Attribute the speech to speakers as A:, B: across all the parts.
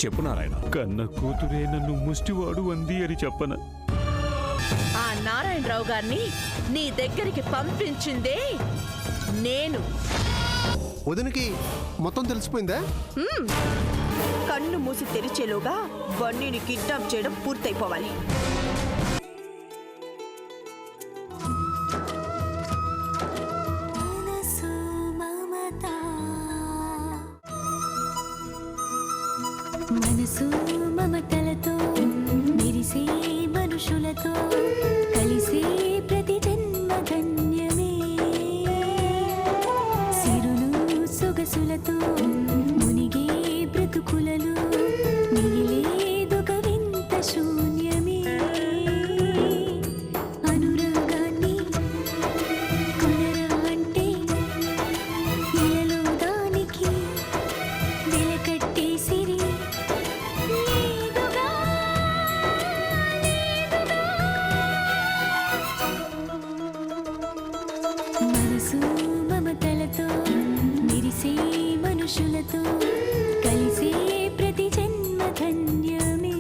A: చెప్పు నారాయణ.
B: కన్న కూతురే నన్ను ముష్టివాడు అంది అని చెప్పన.
C: ఆ నారాయణరావు గారిని నీ దగ్గరికి పంపించిందే నేను.
D: వదినకి మొత్తం తెలిసిపోయిందా?
E: కన్ను మూసి తెరిచేలోగా బన్నీని కిడ్నాప్ చేయడం పూర్తయిపోవాలి.
F: మనసు మమతలతో మెరిసే మనుషులతో కలిసే ప్రతి జన్మ ధన్యమే. సిరులు సొగసులతో మునిగే బ్రతుకులలో మిగిలేదొక వింత శూన్యమే. అనురాగాన్ని కొనరా అంటే ఇలలో దానికి వెలకట్టేసిరి లేదుగా. మనసు మమతలతో మెరిసే మనుషులతో కలిసే ప్రతి జన్మ ధన్యమే.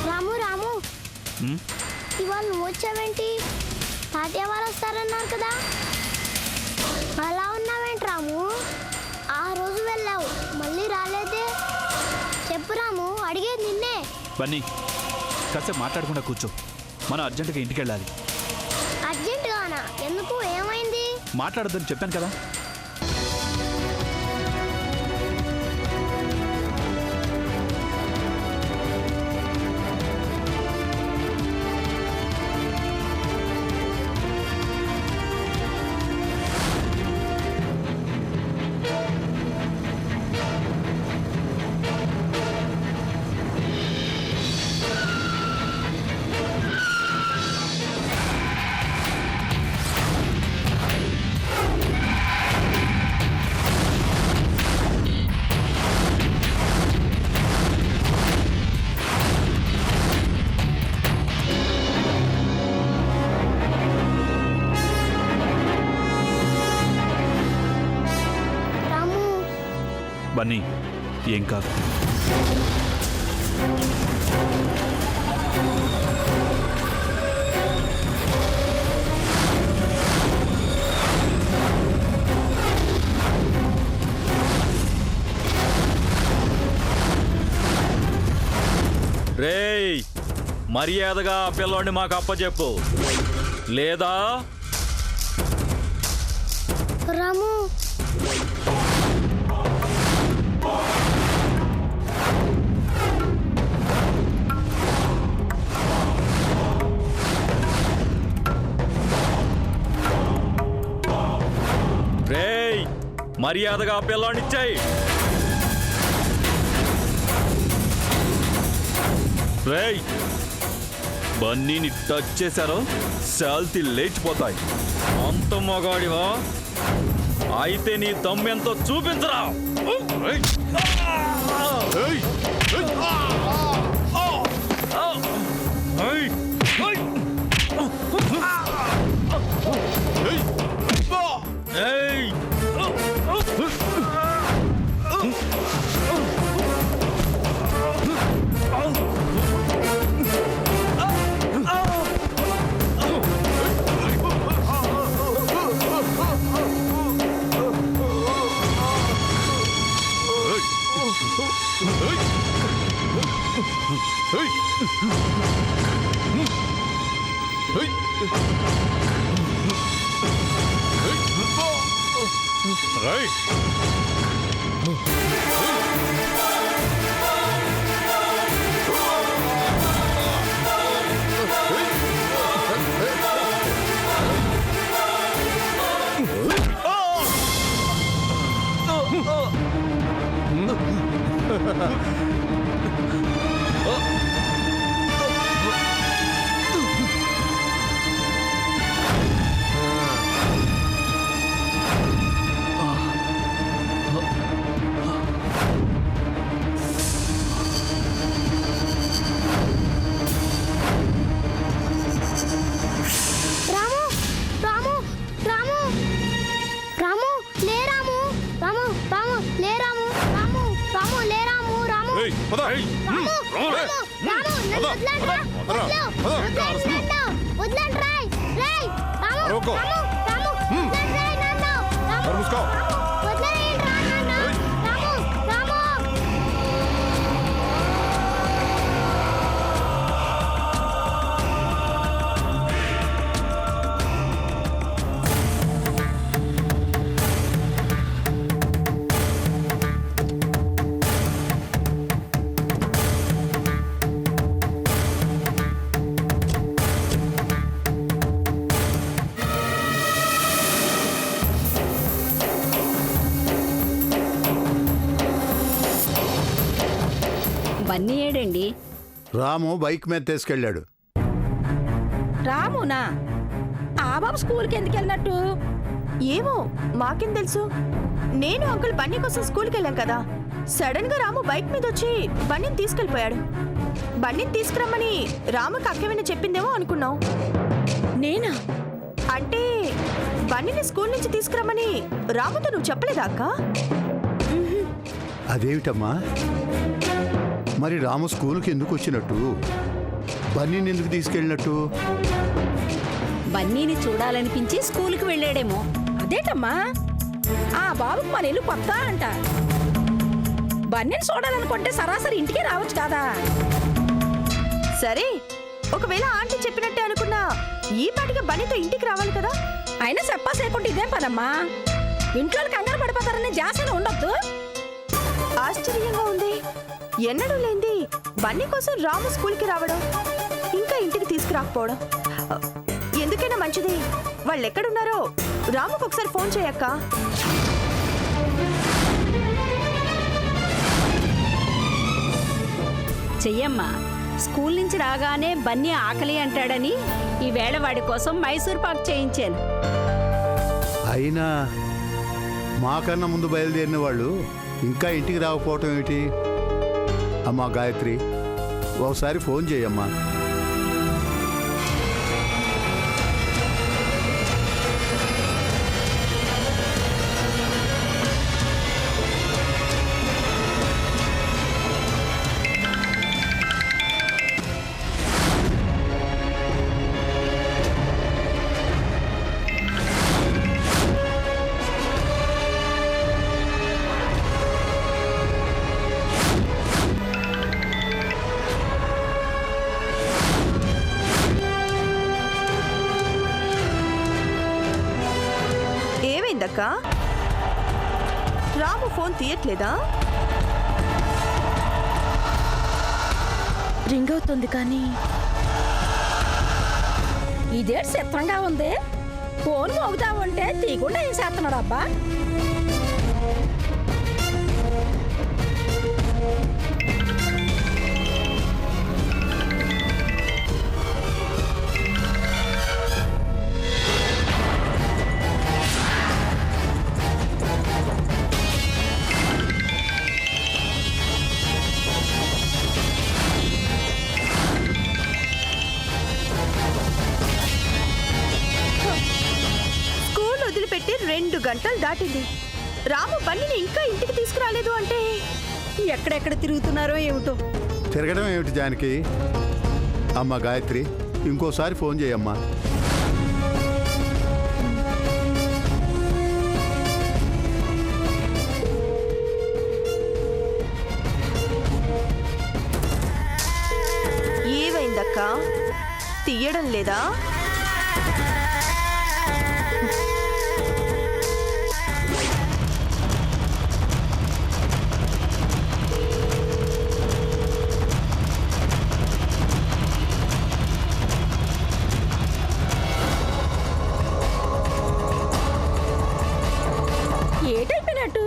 G: రాము రాము, ఇవాళ నువ్వు వచ్చావేంటి? తాతయ్య వాళ్ళు వస్తారన్నారు కదా, అలా ఉన్నావేంటి రాము? ఆ రోజు వెళ్ళావు, మళ్ళీ రాలేదే. చెప్పు రాము, అడిగేది నిన్నే.
B: బన్నీ, కాసేపు మాట్లాడకుండా కూర్చో. మనం అర్జెంటుగా ఇంటికి వెళ్ళాలి.
G: అర్జెంటుగానా? ఎందుకు, ఏమైంది?
B: మాట్లాడొద్దని చెప్పాను కదా.
G: రాము,
B: బన్నీ, ఏం కాదు.
H: రేయ్, మర్యాదగా ఆ పిల్లోడిని మాకు అప్పచెప్పు, లేదా
G: రాము,
H: రేయ్, మర్యాదగా ఆ పిల్లోడిని ఇచ్చేయ్. రేయ్, బన్నీని టచ్ చేశారో శాల్తీ లేచిపోతాయి. అంత మగాడివా? అయితే నీ దమ్మెంతో చూపించరా.
G: రాము రాము రాము రాము లే రాము రాము రాము లే రాము రాము రాము లే రాము రాము రాము రాము నన్ను వదలండ్రా వదలండి రాయ్ రాయ్ రాము రాము వదలండి రాయ్ నన్ను రాము వదలండి రా నన్ను రాము రాము
A: బన్నీ ఏడండి?
I: రాము బైక్ మీద తీసుకెళ్ళాడు.
A: రామునా? ఆ బాబు స్కూల్కి ఎందుకు వెళ్ళినట్టు?
E: ఏమో మాకేం తెలుసు. నేను అంకుల్ బన్నీ కోసం స్కూల్కి వెళ్ళాం కదా, సడన్ గా రాము బైక్ మీద వచ్చి బన్నీని తీసుకెళ్ళిపోయాడు. బన్నీని తీసుకురమ్మని రాముకి అక్కేమైనా చెప్పిందేమో అనుకున్నాం.
C: నేనా?
E: అంటే బన్నీని స్కూల్ నుంచి తీసుకురమ్మని రాముతో నువ్వు చెప్పలేదా అక్క?
I: అదేమిటమ్మా, మరి రాము స్కూల్కి ఎందుకు వచ్చినట్టు, బన్నీని ఎందుకు తీసుకెళ్ళినట్టు?
A: బన్నీని చూడాలనిపించి స్కూల్కి వెళ్ళాడేమో.
C: అదేటమ్మా, ఆ బాబుకి మన ఇల్లు కొత్త అంట. బన్నీని చూడాలనుకుంటే సరాసరి ఇంటికి రావచ్చు కదా.
E: సరే, ఒకవేళ ఆంటీ చెప్పినట్టే అనుకున్నా ఈ పాటిగా బన్నీతో ఇంటికి రావాలి కదా.
C: అయినా చెప్పా చేయకుండా ఇదేం పనమ్మా, ఇంట్లో కంగారు పడిపోతారని జాసన ఉండొద్దు.
E: ఆశ్చర్యంగా ఉంది. ఎన్నడూ లేంది బన్నీ కోసం రాము స్కూల్కి రావడం, ఇంకా ఇంటికి తీసుకురాకపోవడం. ఎందుకైనా మంచిది వాళ్ళు ఎక్కడున్నారో రాముకు ఒకసారి ఫోన్ చేయక్క.
A: చెయ్యమ్మా. స్కూల్ నుంచి రాగానే బన్నీ ఆకలి అంటాడని ఈవేళ వాడి కోసం మైసూర్ పాక్ చేయించాను.
I: అయినా మాకన్నా ముందు బయలుదేరిన వాళ్ళు ఇంకా ఇంటికి రాకపోవటం ఏమిటి? అమ్మా గాయత్రి, ఒకసారి ఫోన్ చేయమ్మా.
E: ఏమైందక్క? రాము ఫోన్ తీయట్లేదా?
C: రింగ్ అవుతుంది కానీ ఇదే చిత్రంగా ఉంది. ఫోన్ మోగుతా ఉంటే తీయకుండా ఏం చేస్తున్నాడు అబ్బా?
E: స్కూల్ వదిలిపెట్టి 2 గంటలు దాటింది. రాము బన్నీని ఇంకా ఇంటికి తీసుకురాలేదు అంటే
A: ఎక్కడెక్కడ తిరుగుతున్నారో ఏమిటో.
I: తిరగడం ఏమిటి జానకి? అమ్మ గాయత్రి, ఇంకోసారి ఫోన్ చేయమ్మా.
E: ఏమైందక్క? తీయడం లేదా?
C: ఏటైపోయినట్టు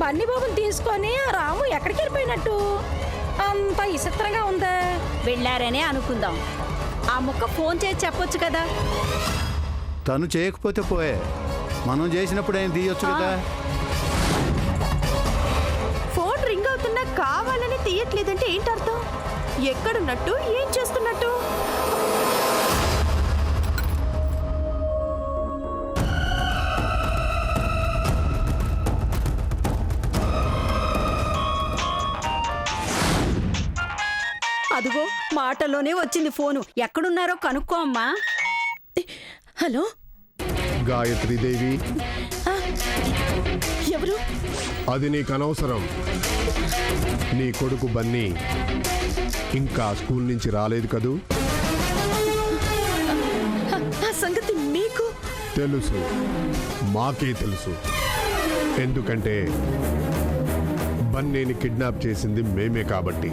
C: బన్నీ బాబుని తీసుకొని ఆ రాము ఎక్కడికి వెళ్ళిపోయినట్టు అంత విచిత్రంగా ఉందా?
A: వెళ్ళారనే అనుకుందాం. ఆ ముక్క ఫోన్ చేసి చెప్పొచ్చు కదా.
I: తను చేయకపోతే పోయే, మనం చేసినప్పుడు ఆయన తీయొచ్చు కదా.
E: ఫోన్ రింగ్ అవుతున్నా కావాలని తీయట్లేదంటే ఏంటర్థం? ఎక్కడున్నట్టు, ఏం చేస్తున్నట్టు?
A: అదిగో మాటలోనే వచ్చింది ఫోను. ఎక్కడున్నారో కనుక్కో అమ్మా.
C: హలో,
D: గాయత్రీదేవి,
C: ఎవరు?
D: అది నీకు అనవసరం. నీ కొడుకు బన్నీ ఇంకా స్కూల్ నుంచి రాలేదు కదూ?
C: ఆ సంగతి మీకు
D: తెలుసు, మాకే తెలుసు. ఎందుకంటే బన్నీని కిడ్నాప్ చేసింది మేమే కాబట్టి.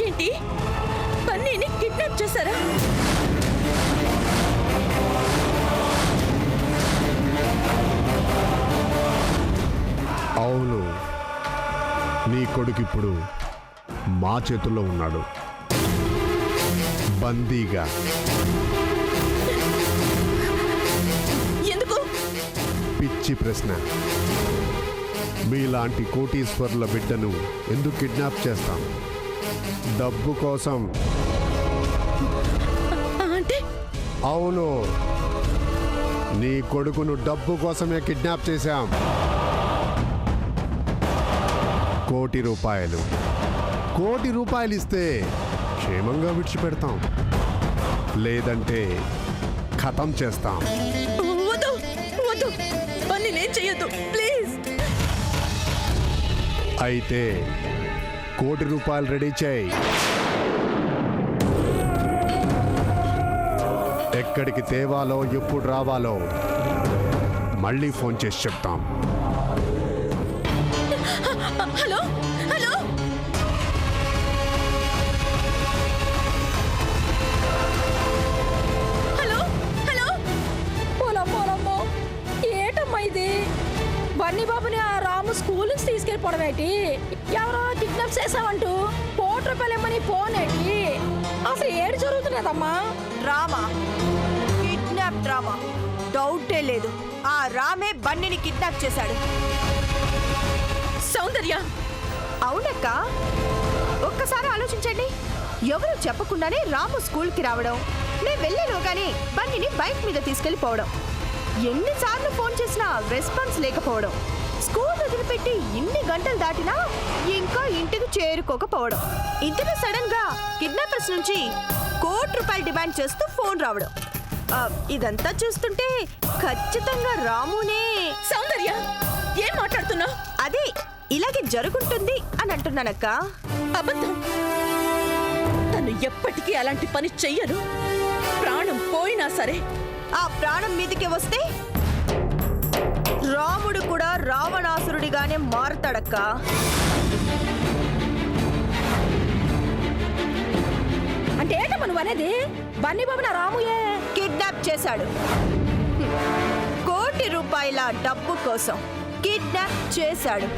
C: ఏంటి, బన్నీని కిడ్నాప్ చేశారా?
D: అవును, నీ కొడుకు ఇప్పుడు మా చేతుల్లో ఉన్నాడు, బందీగా.
C: ఎందుకు?
D: పిచ్చి ప్రశ్న. మీలాంటి కోటీశ్వరుల బిడ్డను ఎందుకు కిడ్నాప్ చేస్తాం? డబ్బు కోసం.
C: అంటే
D: అవును, నీ కొడుకును డబ్బు కోసమే కిడ్నాప్ చేశాం. ₹1,00,00,000. ₹1,00,00,000 ఇస్తే క్షేమంగా విడిచిపెడతాం, లేదంటే ఖతం చేస్తాం.
C: వద్దు వద్దు, బన్నీనేం చెయ్యొద్దు ప్లీజ్.
D: అయితే ₹1,00,00,000 రెడీ చేయి. ఎక్కడికి తేవాలో, ఎప్పుడు రావాలో మళ్ళీ ఫోన్ చేసి చెప్తాం.
C: Hello hello, hello hello. పోలమ్మో, ఏటమ్మా ఇది? బన్నీ బాబుని ఆ రాము స్కూల్ నుంచి తీసుకెళ్ళిపోవడం ఏంటి? ఎవరో కిడ్నాప్ చేసామంటూ ₹1,00,00,000 ఇమ్మని ఫోన్ ఏంటి? అసలు ఏడు జరుగుతున్నదమ్మా?
E: Drama, kidnap drama. డౌటే లేదు, ఆ రామే బన్నీని కిడ్నాప్ చేశాడు.
C: సౌందర్య,
E: అవునక్క, ఒక్కసారి ఆలోచించండి. ఎవరు చెప్పకుండానే రాము స్కూల్కి రావడం, నేను వెళ్ళేలోగానే బన్నీని బైక్ మీద తీసుకెళ్ళిపోవడం, ఎన్నిసార్లు ఫోన్ చేసినా రెస్పాన్స్ లేకపోవడం, స్కూల్ వదిలిపెట్టి ఇన్ని గంటలు దాటినా ఇంకా ఇంటికి చేరుకోకపోవడం, ఇంతలో సడన్ గా కిడ్నాపర్స్ నుంచి ₹1,00,00,000 డిమాండ్ చేస్తూ ఫోన్ రావడం. ఇదంతా చూస్తుంటే ఖచ్చితంగా రామునే.
C: సౌందర్య, ఏం మాట్లాడుతున్నావు?
E: అదే ఇలాగే జరుగుంటుంది అని అంటున్నానక్క.
C: అబద్ధం. తను ఎప్పటికీ అలాంటి పని చెయ్యను. ప్రాణం పోయినా సరే.
E: ఆ ప్రాణం మీదకి వస్తే రాముడు కూడా రావణాసురుడిగానే మారతాడక్క.
C: అంటే ఏంటమ్మా నువ్వు అనేది? బన్నీ బాబు నా రాముయే
E: కిడ్నాప్ చేశాడు. ₹1,00,00,000 డబ్బు కోసం కిడ్నాప్ చేశాడు.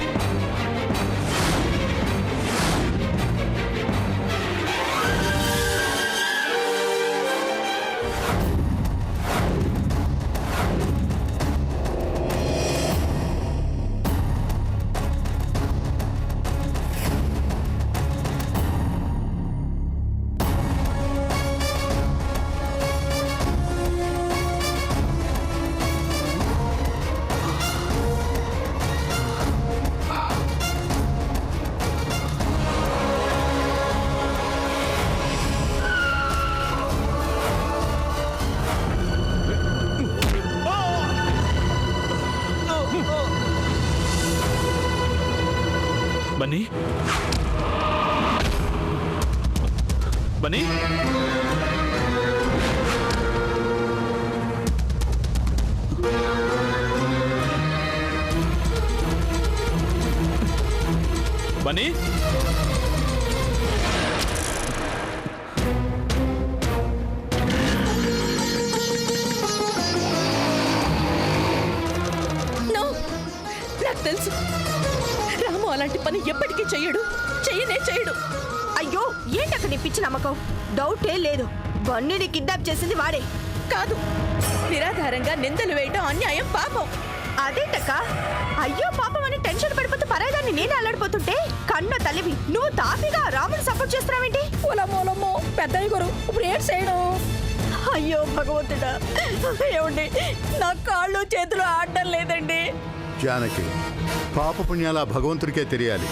B: బన్నీ బన్నీ
C: నాకు తెలుసు రాము అలాంటి పని ఎప్పటికీ చెయ్యడు. చెయ్యడు.
E: అయ్యో ఏంటక్క నీ పిచ్చి నమ్మకం? డౌటే లేదు, బన్నీని కిడ్నాప్ చేసింది వాడే.
C: కాదు, నిరాధారంగా నిందలు వేయడం అన్యాయం, పాపం.
E: అదేంటక్క? అయ్యో పాపం అని టెన్షన్ పడిపోతూ పరాయిదాన్ని నేను అల్లాడిపోతుంటే కన్న తల్లివి నువ్వు తాపిగా రాముని సపోర్ట్ చేస్తున్నావేంటి?
C: పొలమోలమ్మో పెద్దయ్య గారు ఇప్పుడు ఏం చేయడం?
E: అయ్యో భగవంతుడా, ఏమండి నా కాళ్ళు చేతులు ఆడడం లేదండి.
I: జానకి, పాపపుణ్యాల భగవంతుడికే తెలియాలి.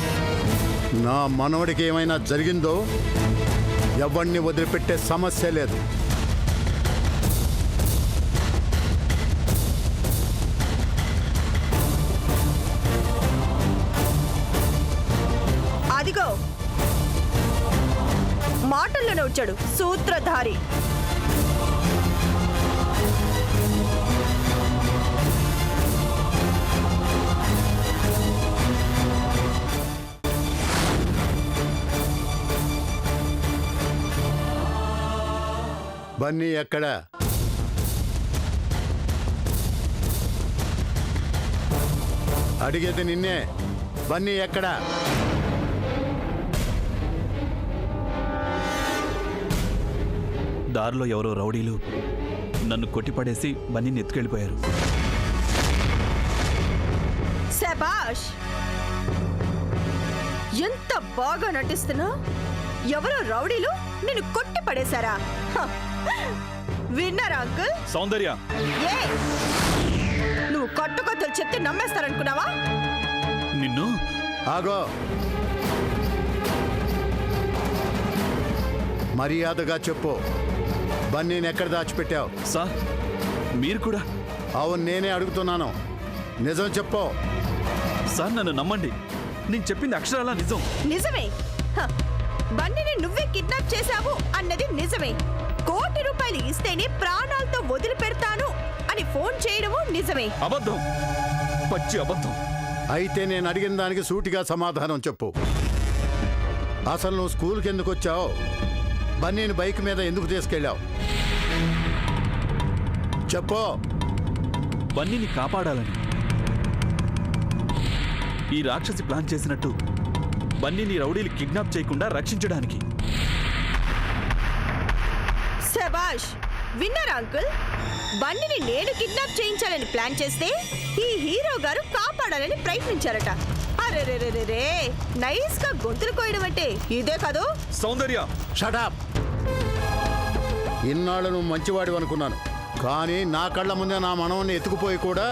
I: నా మనవడికి ఏమైనా జరిగిందో ఎవరిని వదిలిపెట్టే సమస్య లేదు.
E: అదిగో మాటల్లోనే వచ్చాడు సూత్రధారి.
I: బన్నీ ఎక్కడ? అడిగేది నిన్నే. బన్నీ ఎక్కడ?
B: దారిలో ఎవరో రౌడీలు నన్ను కొట్టిపడేసి బన్నీని ఎత్తుకెళ్ళిపోయారు.
E: శభాష్, ఎంత బాగా నటిస్తున్నా. ఎవరో రౌడీలు నిన్ను కొట్టి పడేశారా? విన్నారా అంకుల్?
B: సౌందర్య,
E: ఏ నువ్వు కొట్టుకొద్దలు చెప్తే నమ్మేస్తారనుకున్నావా?
B: నిన్ను
I: ఆగో, మర్యాదగా చెప్పు, బన్నీని ఎక్కడ దాచిపెట్టావు?
B: సార్ మీరు కూడా.
I: అవును, నేనే అడుగుతున్నాను, నిజం చెప్పు.
B: సార్ నన్ను నమ్మండి, నేను చెప్పింది అక్షరాలా నిజం.
E: నిజమే. బన్నీని నువ్వే కిడ్నాప్ చేశావు అన్నది నిజమే. ₹1,00,00,000 ఇస్తేనే ప్రాణాలతో వదిలిపెడతాను అని ఫోన్ చేయడము నిజమే.
B: అబద్ధం, పచ్చి అబద్ధం.
I: అయితే నేను అడిగిన దానికి సూటిగా సమాధానం చెప్పు. అసలు నువ్వు స్కూల్కి ఎందుకు వచ్చావు? బన్నీని బైక్ మీద ఎందుకు తీసుకెళ్ళావు? చెప్పు.
B: బన్నీని కాపాడాలని. ఈ రాక్షసి ప్లాన్ చేసినట్టు బన్నీని రౌడీలు కిడ్నాప్ చేయకుండా రక్షించడానికి.
E: శభాష్, విన్నారా అంకుల్? బన్నీని నేను కిడ్నాప్ చేయించాలని ప్లాన్ చేస్తే ఈ హీరో గారు కాపాడాలని ప్రయత్నించారట. అరెరెరెరే, నైస్ గా గొంతులు కోయడం అంటే ఇదే కాదు?
B: సౌందర్య,
I: షటప్. ఇన్నాళ్ళు నువ్వు మంచివాడివి అనుకున్నాను, కానీ నా కళ్ళ ముందే నా మనవన్ని ఎత్తుకుపోయి కూడా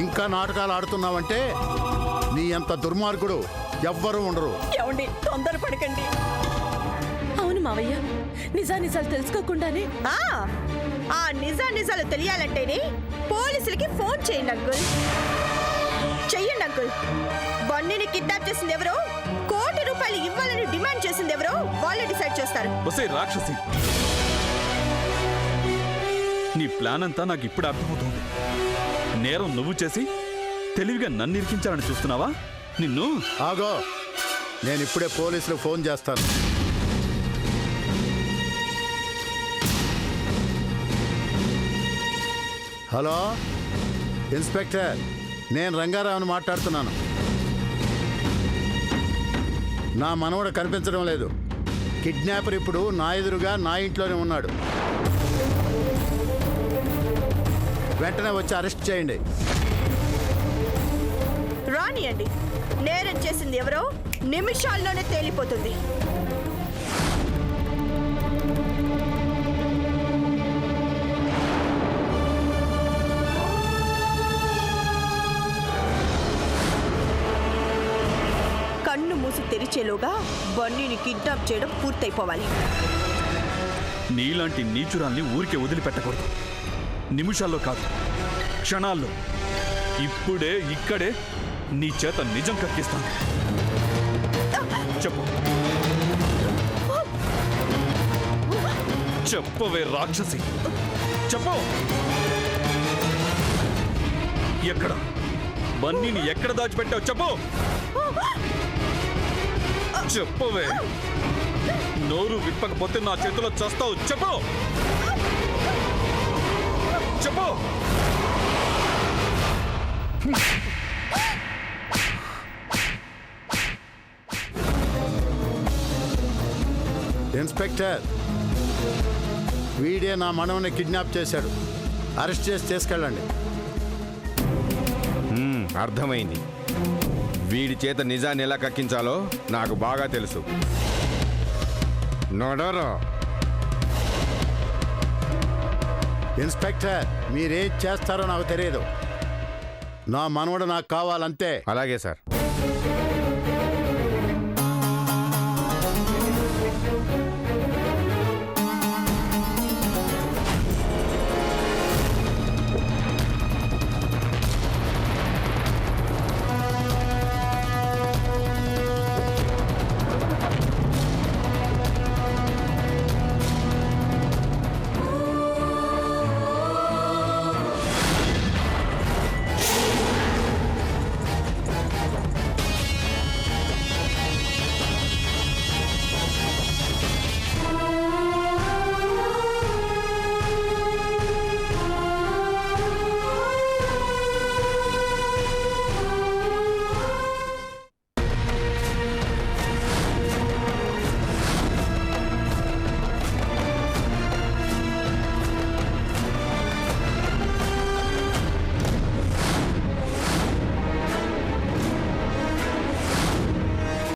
I: ఇంకా నాటకాలు ఆడుతున్నావంటే నీ అంత దుర్మార్గుడు ఎవ్వరూ ఉండరు.
C: ఏమండి, తొందరపడకండి. అవును మావయ్య, నిజాలు తెలుసుకోకుండానే
E: ఆ నిజాలు తెలియాలంటేనే పోలీసులకి ఫోన్ చేయండి అంకుల్. చెయ్యండి అంకుల్. బన్నీని కిడ్నాప్ చేసింది ఎవరో, ₹1,00,00,000 ఇవ్వాలని డిమాండ్ చేసింది ఎవరో వాళ్ళే డిసైడ్ చేస్తారు.
B: ఒసే రాక్షసి, నీ ప్లాన్ అంతా నాకు ఇప్పుడు అర్థమవుతుంది. నేరం నువ్వు చేసి తెలివిగా నన్ను ఇరికించాలని చూస్తున్నావా? నిన్ను.
I: ఆగో, నేను ఇప్పుడే పోలీసులకు ఫోన్ చేస్తాను. హలో ఇన్స్పెక్టర్, నేను రంగారావుని మాట్లాడుతున్నాను. నా మనవడు కనిపించడం లేదు. కిడ్నాపర్ ఇప్పుడు నా ఎదురుగా నా ఇంట్లోనే ఉన్నాడు. వెంటనే వచ్చి అరెస్ట్ చేయండి.
E: రానియండి, నేరం చేసింది ఎవరో నిమిషాల్లోనే తేలిపోతుంది. కన్ను మూసి తెరిచేలోగా బన్నీని కిడ్నాప్ చేయడం పూర్తయిపోవాలి.
B: నీలాంటి నీచురాల్ని ఊరికే వదిలిపెట్టకూడదు. నిమిషాల్లో కాదు, క్షణాల్లో, ఇప్పుడే ఇక్కడే నీ చేత నిజం కక్కిస్తాను. చెప్పు. చెప్పవే రాక్షసి, చెప్పు. ఎక్కడ బన్నీని ఎక్కడ దాచిపెట్టావు? చెప్పు, చెప్పవే. నోరు విప్పకపోతే నా చేతిలో చస్తావు. చెప్పు, చెప్పు.
I: ఇన్స్పెక్టర్, వీడే నా మనవని కిడ్నాప్ చేశాడు. అరెస్ట్ చేసి తీసుకెళ్ళండి.
J: అర్థమైంది. వీడి చేత నిజాన్ని ఎలా కక్కించాలో నాకు బాగా తెలుసు. నోడోరో.
I: ఇన్స్పెక్టర్, మీరేం చేస్తారో నాకు తెలియదు. నా మనవడు నాకు కావాలంతే.
J: అలాగే సార్.